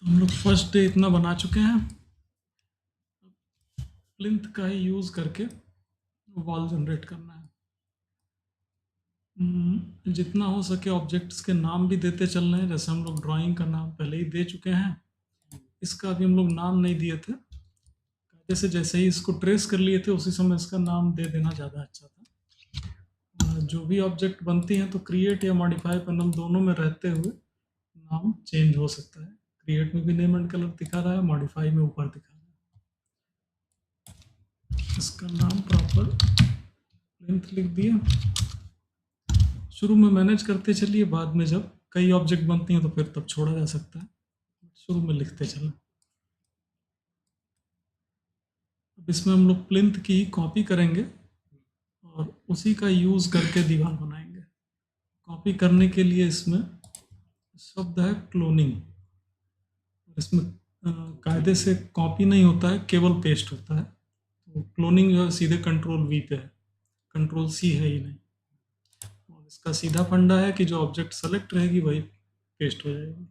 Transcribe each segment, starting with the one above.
हम लोग first day इतना बना चुके हैं। प्लिंथ का ही यूज़ करके वॉल जनरेट करना है। जितना हो सके ऑब्जेक्ट्स के नाम भी देते चल रहे हैं। जैसे हम लोग ड्राइंग का नाम पहले ही दे चुके हैं, इसका भी हम लोग नाम नहीं दिए थे। जैसे ही इसको ट्रेस कर लिए थे उसी समय इसका नाम दे देना ज़्यादा अच्छा था। जो भी ऑब्जेक्ट बनती हैं तो क्रिएट या मॉडिफाई पैनल दोनों में रहते हुए नाम चेंज हो सकता है। क्रिएट में भी नेम एंड कलर दिखा रहा है, मॉडिफाई में ऊपर दिखा रहा है। इसका नाम प्रॉपर लेंथ लिख दिया। शुरू में मैनेज करते चलिए, बाद में जब कई ऑब्जेक्ट बनती हैं तो फिर तब छोड़ा जा सकता है। शुरू में लिखते चलें। अब इसमें हम लोग प्लिंथ की कॉपी करेंगे और उसी का यूज़ करके दीवार बनाएंगे। कॉपी करने के लिए इसमें शब्द है क्लोनिंग। इसमें कायदे से कॉपी नहीं होता है, केवल पेस्ट होता है। तो क्लोनिंग जो है सीधे कंट्रोल वी पे है, कंट्रोल सी है ही नहीं। और इसका सीधा फंडा है कि जो ऑब्जेक्ट सेलेक्ट रहेगी वही पेस्ट हो जाएगी।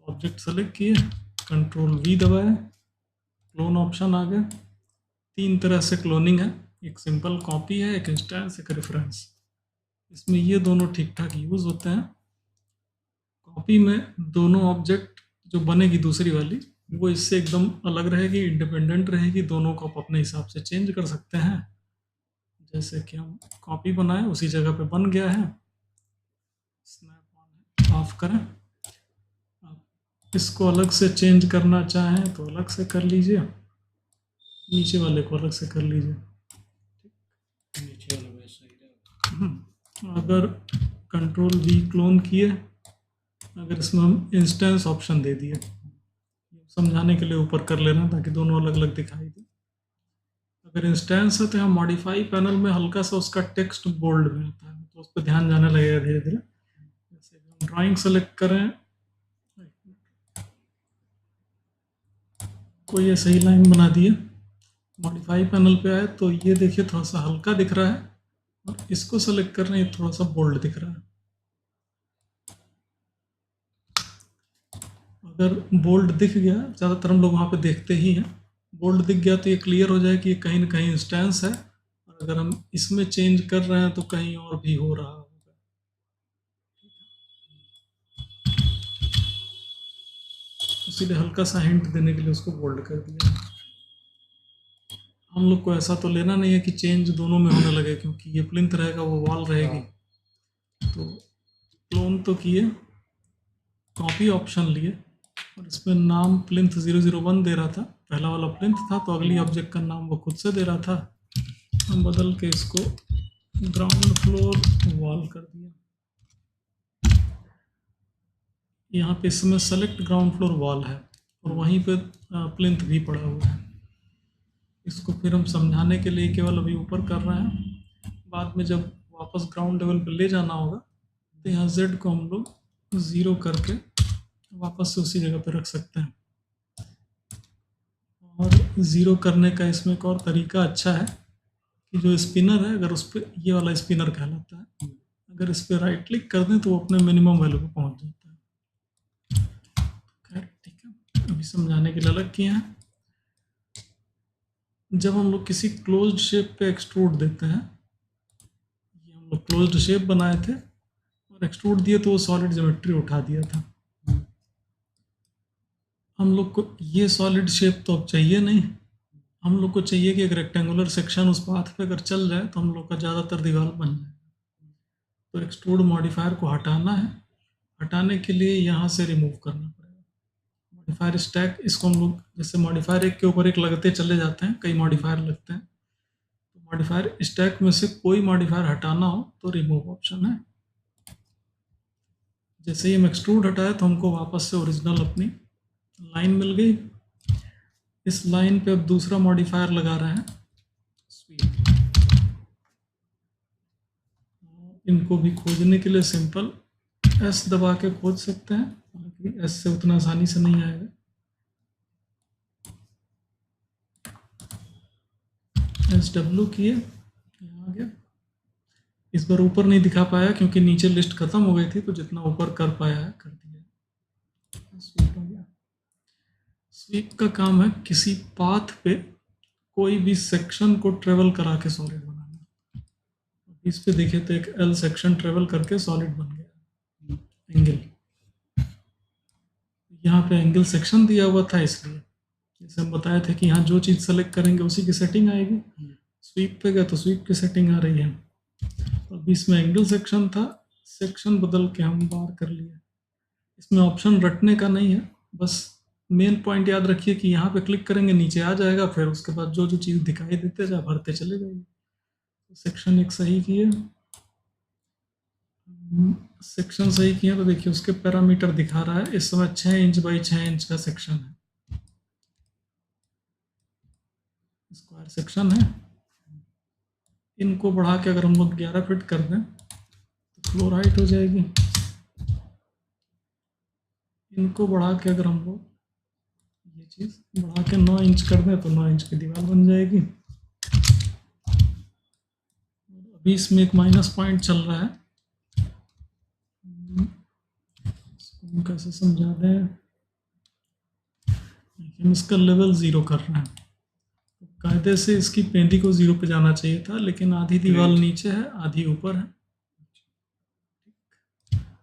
ऑब्जेक्ट सेलेक्ट किए, कंट्रोल वी दबाए, क्लोन ऑप्शन आ गया। 3 तरह से क्लोनिंग है, एक सिंपल कॉपी है, एक इंस्टेंस, एक रेफरेंस। इसमें ये दोनों ठीक ठाक यूज़ होते हैं। कॉपी में दोनों ऑब्जेक्ट जो बनेगी दूसरी वाली वो इससे एकदम अलग रहेगी, इंडिपेंडेंट रहेगी। दोनों को आप अपने हिसाब से चेंज कर सकते हैं। जैसे कि हम कॉपी बनाए उसी जगह पे बन गया है। स्नैप ऑन ऑफ करें। आप इसको अलग से चेंज करना चाहें तो अलग से कर लीजिए, नीचे वाले को अलग से कर लीजिए। नीचे वाला वैसा ही रहेगा। अगर कंट्रोल वी क्लोन किए, अगर इसमें हम इंस्टेंस ऑप्शन दे दिए, समझाने के लिए ऊपर कर लेना ताकि दोनों अलग अलग दिखाई दे। अगर इंस्टेंस है तो यहाँ मॉडिफाई पैनल में हल्का सा उसका टेक्स्ट बोल्ड में आता है, तो उस पर ध्यान जाने लगेगा धीरे धीरे। जैसे हम ड्राइंग सेलेक्ट करें, कोई ऐसे ही लाइन बना दिए, मॉडिफाई पैनल पे आए तो ये देखिए थोड़ा सा हल्का दिख रहा है, और इसको सेलेक्ट कर रहे हैं थोड़ा सा बोल्ड दिख रहा है। अगर बोल्ड दिख गया, ज़्यादातर हम लोग वहाँ पे देखते ही हैं, बोल्ड दिख गया तो ये क्लियर हो जाए कि ये कहीं ना कहीं इंस्टेंस है। और अगर हम इसमें चेंज कर रहे हैं तो कहीं और भी हो रहा होगा। इसीलिए हल्का सा हिंट देने के लिए उसको बोल्ड कर दिया। हम लोग को ऐसा तो लेना नहीं है कि चेंज दोनों में होने लगे, क्योंकि ये प्लिंथ रहेगा वो वॉल रहेगी। तो क्लोन तो किए, कॉपी ऑप्शन लिए, और इसमें नाम प्लिंथ 001 दे रहा था, पहला वाला प्लिंथ था, तो अगली ऑब्जेक्ट का नाम वो खुद से दे रहा था। हम बदल के इसको ग्राउंड फ्लोर वॉल कर दिया। यहाँ पे इसमें सेलेक्ट ग्राउंड फ्लोर वॉल है और वहीं पे प्लिंथ भी पड़ा हुआ है। इसको फिर हम समझाने के लिए केवल अभी ऊपर कर रहे हैं। बाद में जब वापस ग्राउंड लेवल पे ले जाना होगा तो यहाँ Z को हम लोग 0 करके वापस से उसी जगह पे रख सकते हैं। और 0 करने का इसमें एक और तरीका अच्छा है कि जो स्पिनर है, अगर उस पर, ये वाला स्पिनर कहलाता है, अगर इस पर राइट क्लिक कर दें तो वो अपने मिनिमम वैल्यू पे पहुंच जाता है। खैर ठीक है, अभी समझाने के लिए अलग किए हैं। जब हम लोग किसी क्लोज्ड शेप पे एक्सट्रूड देते हैं, ये हम लोग क्लोज्ड शेप बनाए थे और एक्सट्रूड दिए तो वो सॉलिड ज्योमेट्री उठा दिया था। हम लोग को ये सॉलिड शेप तो अब चाहिए नहीं। हम लोग को चाहिए कि एक रेक्टेंगुलर सेक्शन उस पाथ पे अगर चल जाए तो हम लोग का ज़्यादातर दीवार बन जाए। तो एक्सट्रूड मॉडिफायर को हटाना है। हटाने के लिए यहाँ से रिमूव करना पड़ेगा मॉडिफायर स्टैक। इसको हम लोग जैसे मॉडिफायर एक के ऊपर एक लगते चले जाते हैं, कई मॉडिफायर लगते हैं, तो मॉडिफायर स्टैक में से कोई मॉडिफायर हटाना हो तो रिमूव ऑप्शन है। जैसे ही हम एक्सट्रूड हटाए तो हमको वापस से ओरिजिनल अपनी लाइन मिल गई। इस लाइन पे अब दूसरा मॉडिफायर लगा रहे हैं, स्वीप। इनको भी खोजने के लिए सिंपल S दबा के खोज सकते हैं, हालांकि S से उतना आसानी से नहीं आएगा। SW किए, यहाँ आ गया। इस बार ऊपर नहीं दिखा पाया क्योंकि नीचे लिस्ट खत्म हो गई थी, तो जितना ऊपर कर पाया है कर दिया। स्वीप हो गया। स्वीप का काम है किसी पाथ पे कोई भी सेक्शन को ट्रेवल करा के सॉलिड बनाना। इस पे देखे तो एक एल सेक्शन ट्रेवल करके सॉलिड बन गया एंगल। यहाँ पे एंगल सेक्शन दिया हुआ था, इसलिए जैसे हम बताए थे कि यहाँ जो चीज़ सेलेक्ट करेंगे उसी की सेटिंग आएगी। स्वीप पे गए तो स्वीप की सेटिंग आ रही है। अब इसमें एंगल सेक्शन था, सेक्शन बदल के हम बाहर कर लिए। इसमें ऑप्शन रटने का नहीं है, बस मेन पॉइंट याद रखिए कि यहाँ पे क्लिक करेंगे नीचे आ जाएगा, फिर उसके बाद जो जो चीज़ दिखाई देते जाए भरते चले जाएंगे। तो सेक्शन एक सही किए, सेक्शन सही किया तो देखिए उसके पैरामीटर दिखा रहा है इस समय 6 इंच बाई 6 इंच का सेक्शन है, स्क्वायर सेक्शन है। इनको बढ़ा के अगर हम लोग 11 फिट कर दें तो फ्लोर हाइट हो जाएगी। इनको बढ़ा के अगर हम लोग ये चीज़ बढ़ा के 9 इंच कर दें तो 9 इंच की दीवार बन जाएगी। अभी इसमें एक माइनस पॉइंट चल रहा है, इसको हम कैसे समझा दें। हम इसका लेवल 0 कर रहे हैं, कायदे से इसकी पेंदी को 0 पे जाना चाहिए था, लेकिन आधी दीवार नीचे है आधी ऊपर है।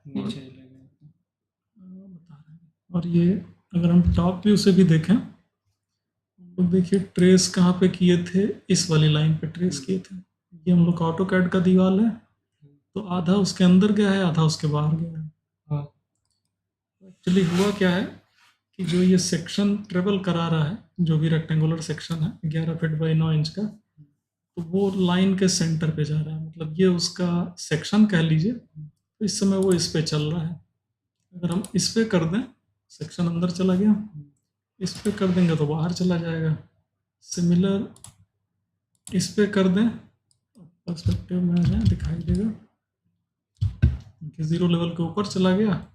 नीचे बता रहे हैं। और ये अगर हम टॉप व्यू से भी देखें तो देखिए ट्रेस कहाँ पे किए थे, इस वाली लाइन पे ट्रेस किए थे। ये हम लोग ऑटो कैड का दीवार है, तो आधा उसके अंदर गया है आधा उसके बाहर गया है। एक्चुअली हुआ क्या है कि जो ये सेक्शन ट्रेवल करा रहा है, जो भी रेक्टेंगुलर सेक्शन है 11 फीट बाई 9 इंच का, तो वो लाइन के सेंटर पे जा रहा है, मतलब ये उसका सेक्शन कह लीजिए। तो इस समय वो इस पे चल रहा है। अगर हम इस पे कर दें, सेक्शन अंदर चला गया, इस पे कर देंगे तो बाहर चला जाएगा। सिमिलर इस पे कर दें, पर्सपेक्टिव में आ जाए दिखाई देगा कि 0 लेवल के ऊपर चला गया,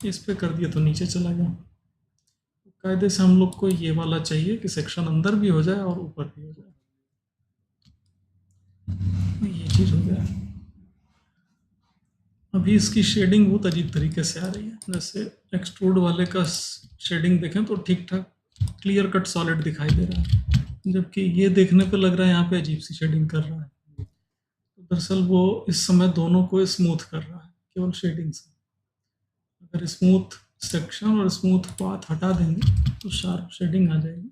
इस पे कर दिया तो नीचे चला गया। कायदे से हम लोग को ये वाला चाहिए कि सेक्शन अंदर भी हो जाए और ऊपर भी हो जाए। ये चीज़ हो गया। अभी इसकी शेडिंग बहुत अजीब तरीके से आ रही है, जैसे एक्सट्रूड वाले का शेडिंग देखें तो ठीक ठाक क्लियर कट सॉलिड दिखाई दे रहा है, जबकि ये देखने पे लग रहा है यहाँ पे अजीब सी शेडिंग कर रहा है। तो दरअसल वो इस समय दोनों को स्मूथ कर रहा है केवल शेडिंग से। अगर स्मूथ सेक्शन और स्मूथ पाथ हटा देंगे तो शार्प शेडिंग आ जाएगी।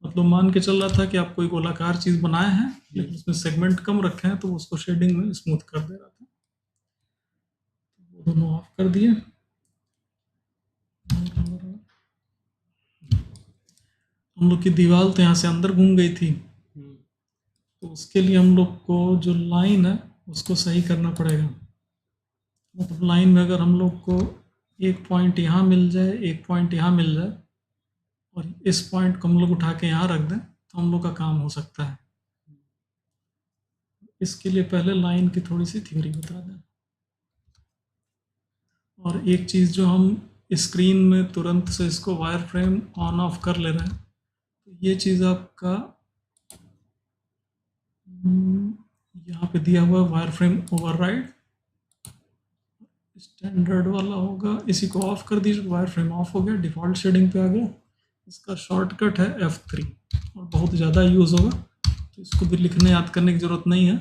मतलब मान के चल रहा था कि आप कोई गोलाकार चीज़ बनाए हैं लेकिन उसमें सेगमेंट कम रखे हैं, तो उसको शेडिंग में स्मूथ कर दे रहा था। वो दोनों ऑफ कर दिए। हम लोग की दीवार तो यहाँ से अंदर घूम गई थी, तो उसके लिए हम लोग को जो लाइन है उसको सही करना पड़ेगा। मतलब लाइन में अगर हम लोग को एक पॉइंट यहाँ मिल जाए, एक पॉइंट यहाँ मिल जाए, और इस पॉइंट को हम लोग उठा के यहाँ रख दें तो हम लोग का काम हो सकता है। इसके लिए पहले लाइन की थोड़ी सी थ्योरी बता दें। और एक चीज़ जो हम स्क्रीन में तुरंत से इसको वायर फ्रेम ऑन ऑफ कर ले रहे हैं, तो ये चीज़ आपका यहाँ पे दिया हुआ वायर फ्रेम ओवरराइड स्टैंडर्ड वाला होगा, इसी को ऑफ कर दीजिए, वायर फ्रेम ऑफ हो गया, डिफ़ॉल्ट शेडिंग पे आ गया। इसका शॉर्टकट है F3 और बहुत ज़्यादा यूज़ होगा, तो इसको भी लिखने याद करने की ज़रूरत नहीं है,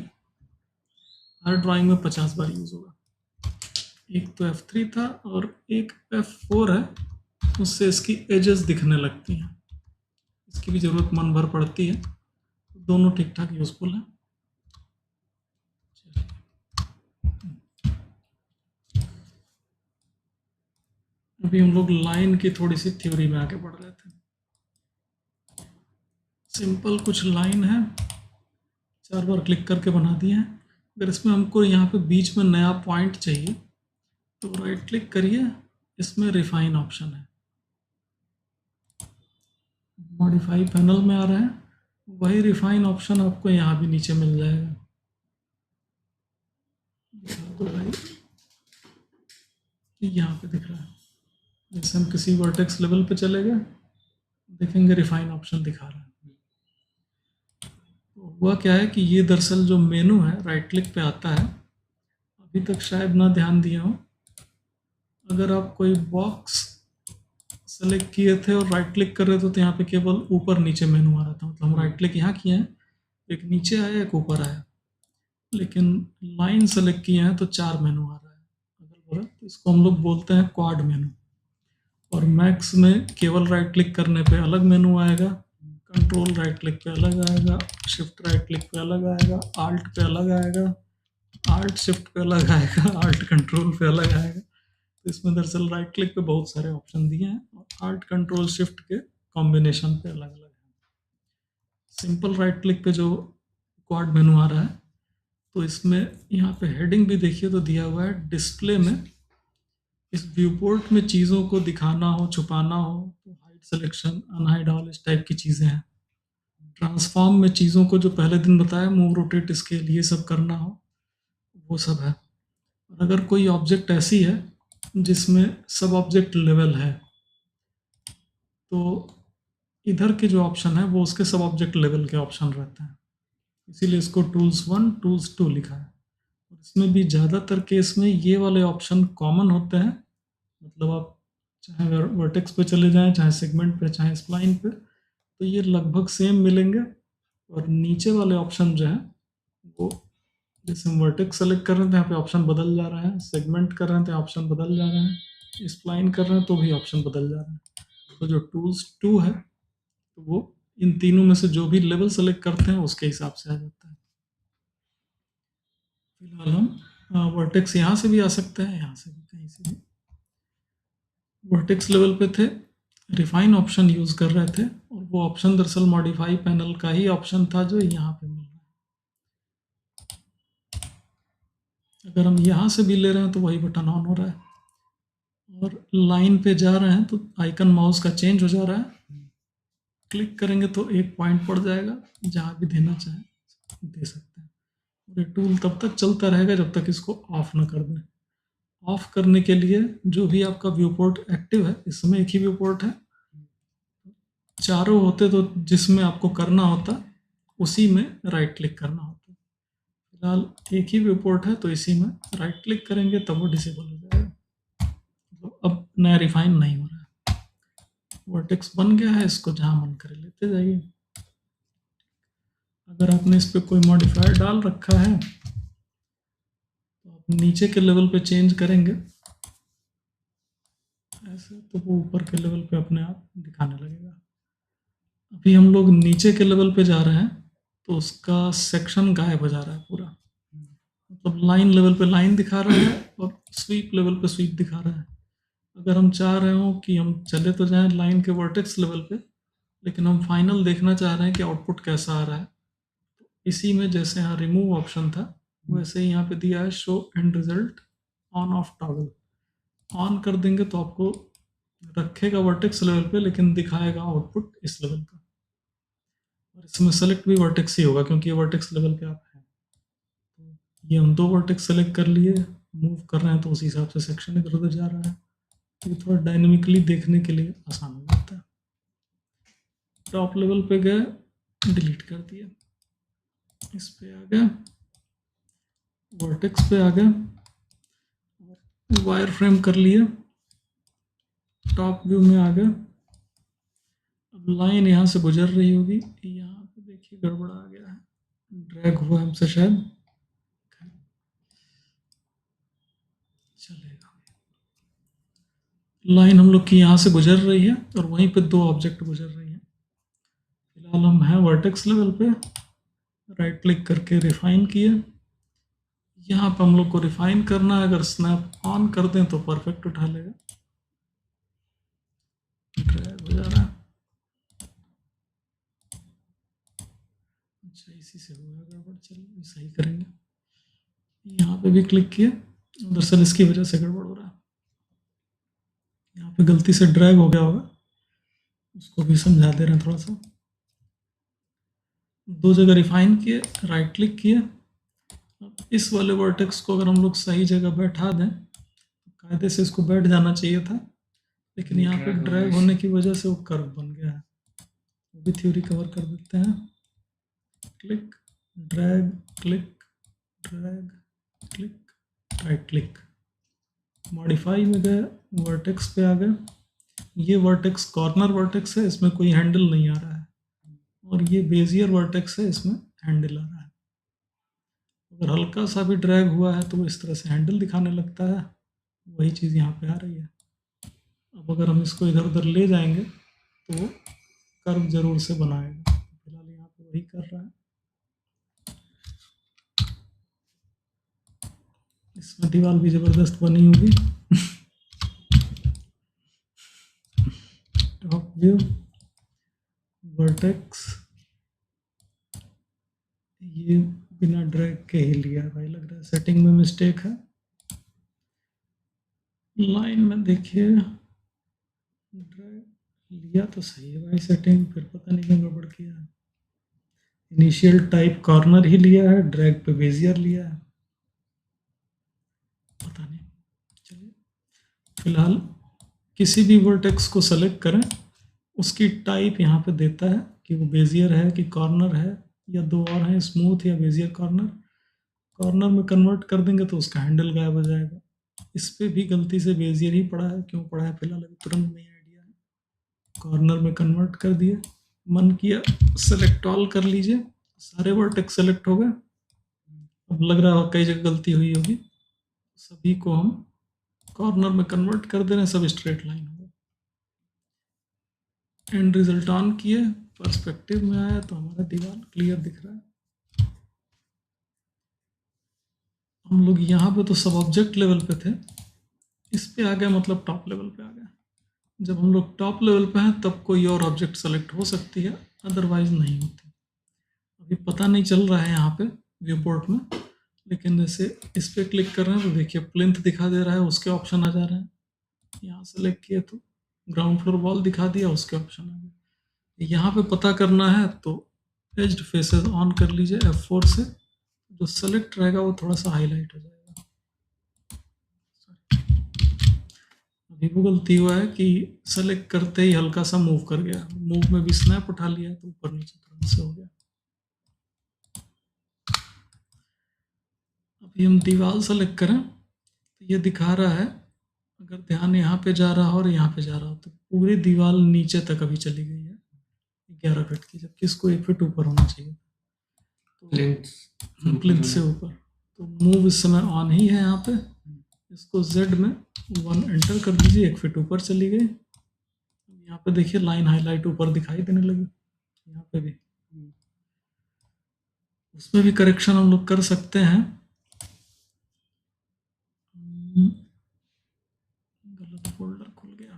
हर ड्राइंग में 50 बार यूज़ होगा। एक तो F3 था और एक F4 है, उससे इसकी एजेस दिखने लगती हैं, इसकी भी ज़रूरत मन भर पड़ती है। दोनों ठीक ठाक यूज़फुल हैं। अभी हम लोग लाइन की थोड़ी सी थ्योरी में आगे बढ़ रहे थे। सिंपल कुछ लाइन है, 4 बार क्लिक करके बना दिए हैं। अगर इसमें हमको यहाँ पे बीच में नया पॉइंट चाहिए तो राइट क्लिक करिए, इसमें रिफाइन ऑप्शन है, मॉडिफाई पैनल में आ रहा है, वही रिफाइन ऑप्शन आपको यहाँ भी नीचे मिल जाएगा। तो भाई यहाँ पे दिख रहा है, जैसे हम किसी वर्टेक्स लेवल पे चले गए देखेंगे रिफाइन ऑप्शन दिखा रहा है। तो हुआ क्या है कि ये दरअसल जो मेनू है राइट क्लिक पे आता है, अभी तक शायद ना ध्यान दिया हो। अगर आप कोई बॉक्स सेलेक्ट किए थे और राइट क्लिक कर रहे थे तो यहाँ पे केवल ऊपर नीचे मेनू आ रहा था, मतलब हम राइट क्लिक यहाँ किए हैं, एक नीचे आया एक ऊपर आया, लेकिन लाइन सेलेक्ट किए हैं तो 4 मेनू आ रहा है अगल बगल, तो इसको हम लोग बोलते हैं क्वाड मेनू। और मैक्स में केवल राइट क्लिक करने पे अलग मेनू आएगा, कंट्रोल राइट क्लिक पे अलग आएगा, शिफ्ट राइट क्लिक पे अलग आएगा, आल्ट पे अलग आएगा, आल्ट शिफ्ट पे अलग आएगा, आल्ट कंट्रोल पे अलग आएगा। तो इसमें दरअसल राइट क्लिक पे बहुत सारे ऑप्शन दिए हैं और आल्ट कंट्रोल शिफ्ट के कॉम्बिनेशन पे अलग अलग है। सिंपल राइट क्लिक पे जो क्वाड मेनू आ रहा है, तो इसमें यहाँ पे हेडिंग भी देखिए तो दिया हुआ है डिस्प्ले में, इस व्यू पोर्ट में चीज़ों को दिखाना हो छुपाना हो तो हाइड सिलेक्शन अनहाइड ऑल इस टाइप की चीज़ें हैं। ट्रांसफॉर्म में चीज़ों को जो पहले दिन बताया मूव रोटेट स्केल ये सब करना हो वो सब है। और अगर कोई ऑब्जेक्ट ऐसी है जिसमें सब ऑब्जेक्ट लेवल है तो इधर के जो ऑप्शन है वो उसके सब ऑब्जेक्ट लेवल के ऑप्शन रहते हैं, इसीलिए इसको टूल्स 1 टूल्स 2 लिखा है। और इसमें भी ज़्यादातर केस में ये वाले ऑप्शन कॉमन होते हैं, मतलब आप चाहे वर्टेक्स पे चले जाएं चाहे सेगमेंट पे चाहे स्प्लाइन पे तो ये लगभग सेम मिलेंगे। और नीचे वाले ऑप्शन जो है वो जैसे हम वर्टेक्स सेलेक्ट कर रहे हैं तो यहाँ पे ऑप्शन बदल जा रहा है, सेगमेंट कर रहे हैं तो ऑप्शन बदल जा रहे हैं, स्प्लाइन कर रहे हैं तो भी ऑप्शन बदल जा रहे हैं। तो जो टूल्स 2 है तो वो इन तीनों में से जो भी लेवल सेलेक्ट करते हैं उसके हिसाब से आ जाता है। फिलहाल हम वर्टेक्स यहाँ से भी आ सकते हैं, यहाँ से भी कहीं से भी। वर्टेक्स लेवल पे थे, रिफाइन ऑप्शन यूज़ कर रहे थे और वो ऑप्शन दरअसल मॉडिफाई पैनल का ही ऑप्शन था जो यहाँ पे मिल रहा है। अगर हम यहाँ से भी ले रहे हैं तो वही बटन ऑन हो रहा है, और लाइन पे जा रहे हैं तो आइकन माउस का चेंज हो जा रहा है, क्लिक करेंगे तो एक पॉइंट पड़ जाएगा, जहाँ भी देना चाहे दे सकते हैं। और ये टूल तब तक चलता रहेगा जब तक इसको ऑफ ना कर दें। ऑफ करने के लिए जो भी आपका व्यू पोर्ट एक्टिव है, इस समय एक ही व्यू पोर्ट है, चारों होते तो जिसमें आपको करना होता उसी में राइट क्लिक करना होता। फिलहाल एक ही व्यू पोर्ट है तो इसी में राइट क्लिक करेंगे तब वो डिसेबल हो जाएगा, तो अब नया रिफाइन नहीं हो रहा है। वर्टेक्स बन गया है, इसको जहाँ मन करे लेते जाइए। अगर आपने इस पर कोई मॉडिफायर डाल रखा है तो आप नीचे के लेवल पे चेंज करेंगे ऐसे तो वो ऊपर के लेवल पे अपने आप दिखाने लगेगा। अभी हम लोग नीचे के लेवल पे जा रहे हैं तो उसका सेक्शन गायब हो जा रहा है पूरा, मतलब लाइन लेवल पे लाइन दिखा रहा है और स्वीप लेवल पे स्वीप दिखा रहा है। अगर हम चाह रहे हो कि हम चले तो जाएं लाइन के वर्टेक्स लेवल पे, लेकिन हम फाइनल देखना चाह रहे हैं कि आउटपुट कैसा आ रहा है, तो इसी में जैसे यहाँ रिमूव ऑप्शन था वैसे ही यहाँ पे दिया है show and result on off toggle. On कर देंगे तो आपको रखेगा वर्टेक्स लेवल पे लेकिन दिखाएगा आउटपुट इस लेवल का। और इसमें सेलेक्ट भी वर्टेक्स ही होगा क्योंकि ये वर्टेक्स लेवल पे आप हैं। तो ये हम 2 वर्टेक्स सेलेक्ट कर लिए, मूव कर रहे हैं तो उसी हिसाब से सेक्शन इधर उधर जा रहा है, तो ये थोड़ा डायनेमिकली देखने के लिए आसान हो जाता है। टॉप लेवल पे गए, डिलीट कर दिया, इस पे आ गया, वर्टेक्स पे आ गया, वायर फ्रेम कर लिया, टॉप व्यू में आ गया। अब लाइन यहाँ से गुजर रही होगी, यहाँ पे देखिए गड़बड़ा आ गया है, ड्रैग हुआ हमसे शायद, चलेगा। लाइन हम लोग की यहाँ से गुजर रही है और वहीं पे 2 ऑब्जेक्ट गुजर रही हैं। फिलहाल हम हैं वर्टेक्स लेवल पे, राइट क्लिक करके रिफाइन किए। यहाँ पे हम लोग को रिफाइन करना है, अगर स्नैप ऑन कर दें तो परफेक्ट उठा लेगा, ड्रैग हो जा रहा है। अच्छा इसी से हुआ गड़बड़, चलिए सही करेंगे। यहाँ पे भी क्लिक किया, दरअसल इसकी वजह से गड़बड़ हो रहा है, यहाँ पे गलती से ड्रैग हो गया होगा, उसको भी समझा दे रहे हैं थोड़ा सा। 2 जगह रिफाइन किए, राइट क्लिक किए, इस वाले वर्टेक्स को अगर हम लोग सही जगह बैठा दें, कायदे से इसको बैठ जाना चाहिए था, लेकिन यहाँ पे ड्रैग होने की वजह से वो कर्व बन गया है। वो भी थ्योरी कवर कर देते हैं, click drag click drag click right click, modify में गए, वर्टेक्स पे आ गए, ये वर्टेक्स कॉर्नर वर्टेक्स है, इसमें कोई हैंडल नहीं आ रहा है, और ये बेजियर वर्टेक्स है, इसमें हैंडल आ रहा है। अगर हल्का सा भी ड्रैग हुआ है तो वो इस तरह से हैंडल दिखाने लगता है, वही चीज़ यहाँ पे आ रही है। अब अगर हम इसको इधर उधर ले जाएंगे तो कर्व जरूर से बनाएगा, फिलहाल यहाँ पे वही कर रहा है। इसमें दीवार भी जबरदस्त बनी होगी। टॉप व्यू, वर्टेक्स, ये बिना ड्रैग के ही लिया है भाई, लग रहा है सेटिंग में मिस्टेक है। लाइन में देखिए ड्रैग लिया तो सही है भाई सेटिंग, फिर पता नहीं क्यों गड़बड़ किया है। इनिशियल टाइप कॉर्नर ही लिया है, ड्रैग पे बेजियर लिया है, पता नहीं। चलिए फिलहाल किसी भी वर्टेक्स को सेलेक्ट करें, उसकी टाइप यहाँ पे देता है कि वो बेजियर है कि कॉर्नर है, या दो और हैं, स्मूथ या बेजियर कॉर्नर। कॉर्नर में कन्वर्ट कर देंगे तो उसका हैंडल गायब हो जाएगा। इस पे भी गलती से बेजियर ही पड़ा है, क्यों पड़ा है फिलहाल अभी तुरंत नहीं आइडिया है। कॉर्नर में कन्वर्ट कर दिए, मन किया सेलेक्ट ऑल कर लीजिए, सारे वर्टेक्स सेलेक्ट हो गए। अब लग रहा है कई जगह गलती हुई होगी, सभी को हम कॉर्नर में कन्वर्ट कर दे रहे हैं, सब स्ट्रेट लाइन हो गए। एंड रिजल्ट ऑन किए, पर्सपेक्टिव में आया तो हमारा दीवार क्लियर दिख रहा है। हम लोग यहाँ पे तो सब ऑब्जेक्ट लेवल पे थे, इस पे आ गया मतलब टॉप लेवल पे आ गया। जब हम लोग टॉप लेवल पे हैं तब कोई और ऑब्जेक्ट सेलेक्ट हो सकती है, अदरवाइज नहीं होती। अभी पता नहीं चल रहा है यहाँ पे व्यू पोर्ट में, लेकिन जैसे इस पे क्लिक कर रहे हैं तो देखिए प्लिंथ दिखा दे रहा है, उसके ऑप्शन आ जा रहे हैं। यहाँ सेलेक्ट किए तो ग्राउंड फ्लोर वॉल दिखा दिया, उसके ऑप्शन आ गए। यहाँ पे पता करना है तो एज्ड फेसेस ऑन कर लीजिए F4 से, जो सेलेक्ट रहेगा वो थोड़ा सा हाईलाइट हो जाएगा। अभी वो गलती हुआ है कि सेलेक्ट करते ही हल्का सा मूव कर गया, मूव में भी स्नैप उठा लिया तो ऊपर नीचे थोड़ा सा हो गया। अभी हम दीवार सेलेक्ट करें तो ये दिखा रहा है, अगर ध्यान यहाँ पे जा रहा हो और यहाँ पे जा रहा हो तो पूरी दीवार नीचे तक अभी चली गई है 11 फीट की, जबकि इसको 1 फीट ऊपर होना चाहिए, तो प्लिंथ से ऊपर। तो मूव इस समय ऑन ही है यहाँ पे, इसको Z में 1 एंटर कर दीजिए, 1 फीट ऊपर चली गई। यहाँ पे देखिए लाइन हाईलाइट ऊपर दिखाई देने लगी, यहाँ पे भी। उसमें भी करेक्शन हम लोग कर सकते हैं। गलत फोल्डर खुल गया।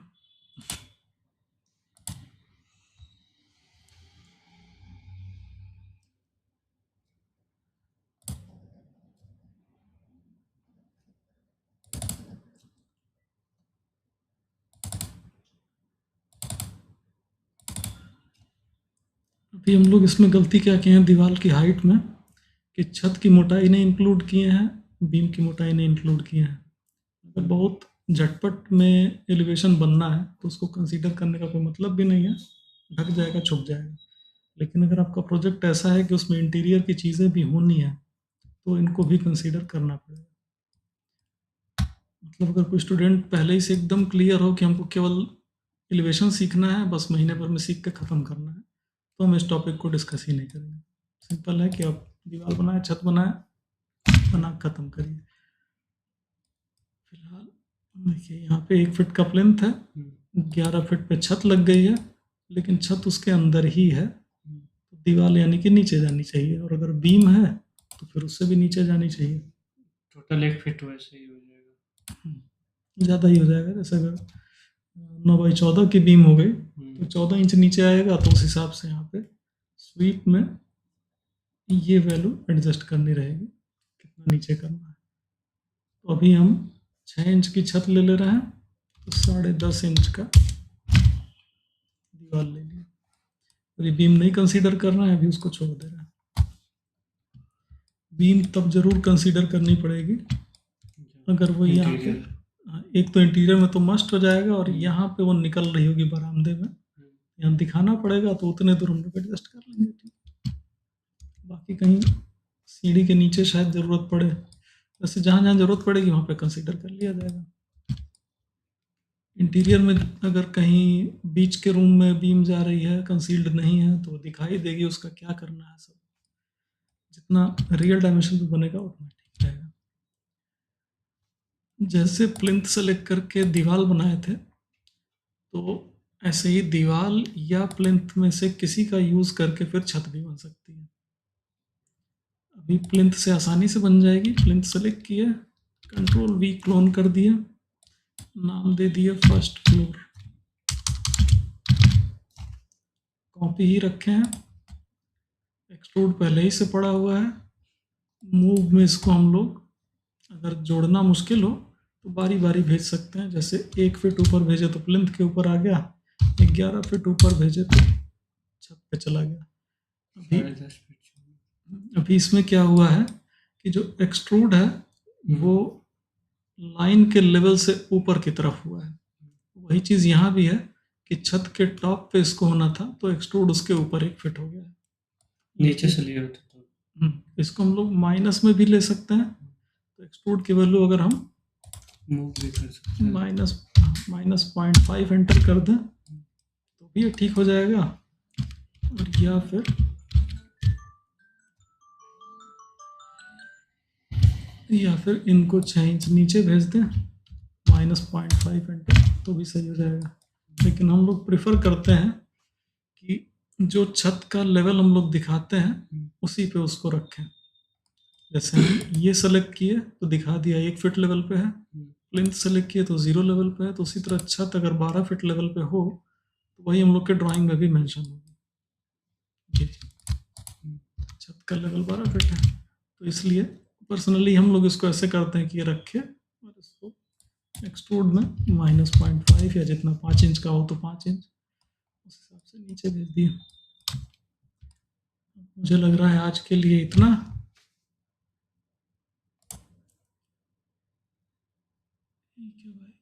अभी हम लोग इसमें गलती क्या किए हैं दीवार की हाइट में, कि छत की मोटाई नहीं इंक्लूड किए हैं, बीम की मोटाई नहीं इंक्लूड किए हैं। अगर बहुत झटपट में एलिवेशन बनना है तो उसको कंसीडर करने का कोई मतलब भी नहीं है, ढक जाएगा, छुप जाएगा। लेकिन अगर आपका प्रोजेक्ट ऐसा है कि उसमें इंटीरियर की चीज़ें भी होनी है तो इनको भी कंसीडर करना पड़ेगा। मतलब अगर कोई स्टूडेंट पहले ही से एकदम क्लियर हो कि हमको केवल एलिवेशन सीखना है, बस महीने भर में सीख के ख़त्म करना है, तो हम इस टॉपिक को डिस्कस ही नहीं करेंगे। सिंपल है कि आप दीवार बनाए, छत बनाए, बना ख़त्म करिए। फिलहाल देखिए यहाँ पे 1 फीट का प्लिंथ है, 11 फीट पे छत लग गई है, लेकिन छत उसके अंदर ही है, तो दीवार यानी कि नीचे जानी चाहिए, और अगर बीम है तो फिर उससे भी नीचे जानी चाहिए। टोटल 1 फीट वैसे ही हो जाएगा, ज़्यादा ही हो जाएगा। जैसे अगर 9x14 की बीम हो गई तो 14 इंच नीचे आएगा, तो उस हिसाब से यहाँ पे स्वीप में ये वैल्यू एडजस्ट करनी रहेगी, कितना नीचे करना है। तो अभी हम 6 इंच की छत ले ले रहे हैं, तो 10.5 इंच का दीवार ले लिया। अभी बीम नहीं कंसीडर कर रहे हैं, अभी उसको छोड़ दे रहे हैं। बीम तब जरूर कंसीडर करनी पड़ेगी अगर वो यहाँ पे, एक तो इंटीरियर में तो मस्ट हो जाएगा, और यहाँ पे वो निकल रही होगी बरामदे में, यहाँ दिखाना पड़ेगा, तो उतने दूर हम लोग एडजस्ट कर लेंगे। ठीक, बाकी कहीं सीढ़ी के नीचे शायद ज़रूरत पड़े, वैसे जहाँ जहाँ ज़रूरत पड़ेगी वहाँ पे कंसीडर कर लिया जाएगा। इंटीरियर में अगर कहीं बीच के रूम में बीम जा रही है, कंसील्ड नहीं है, तो दिखाई देगी उसका क्या करना है। सब जितना रियल डायमेंशन पे बनेगा उतना ठीक रहेगा। जैसे प्लिंथ सेलेक्ट करके दीवार बनाए थे, तो ऐसे ही दीवार या प्लिंथ में से किसी का यूज़ करके फिर छत भी बन सकती है। अभी प्लिंथ से आसानी से बन जाएगी। प्लिंथ सेलेक्ट किया, कंट्रोल वी क्लोन कर दिया, नाम दे दिया फर्स्ट फ्लोर, कॉपी ही रखे हैं, एक्सट्रूड पहले ही से पड़ा हुआ है। मूव में इसको हम लोग अगर जोड़ना मुश्किल हो तो बारी बारी भेज सकते हैं। जैसे 1 फीट ऊपर भेजे तो प्लिंथ के ऊपर आ गया, 11 फीट ऊपर भेजे तो छत पे चला गया। अभी 10.5 फीट अभी इसमें क्या हुआ है कि जो एक्सट्रूड है वो लाइन के लेवल से ऊपर की तरफ हुआ है। वही चीज़ यहाँ भी है कि छत के टॉप पे इसको होना था, तो एक्सट्रूड उसके ऊपर 1 फीट हो गया है। नीचे से लिए होते तो इसको हम लोग माइनस में भी ले सकते हैं। तो एक्सट्रूड की वैल्यू अगर हम मूव भी कर सकते हैं। -0.5 एंटर कर दें तो भी ये ठीक हो जाएगा। और या फिर इनको 6 इंच नीचे भेज दें, -0.5 एंटर, तो भी सही हो जाएगा। लेकिन हम लोग प्रेफर करते हैं कि जो छत का लेवल हम लोग दिखाते हैं उसी पे उसको रखें। जैसे हम ये सेलेक्ट किए तो दिखा दिया 1 फीट लेवल पे है, प्लिंथ सेलेक्ट किए तो 0 लेवल पे है। तो उसी तरह छत अगर 12 फीट लेवल पे हो तो वही हम लोग के ड्राइंग में भी मेंशन होगा। छत का लेवल 12 फीट है, तो इसलिए पर्सनली हम लोग इसको ऐसे करते हैं कि ये रखे और इसको एक्सट्रूड में -0.5 या जितना 5 इंच का हो तो 5 इंच उस हिसाब से नीचे भेज दिए। मुझे लग रहा है आज के लिए इतना। ठीक है भाई।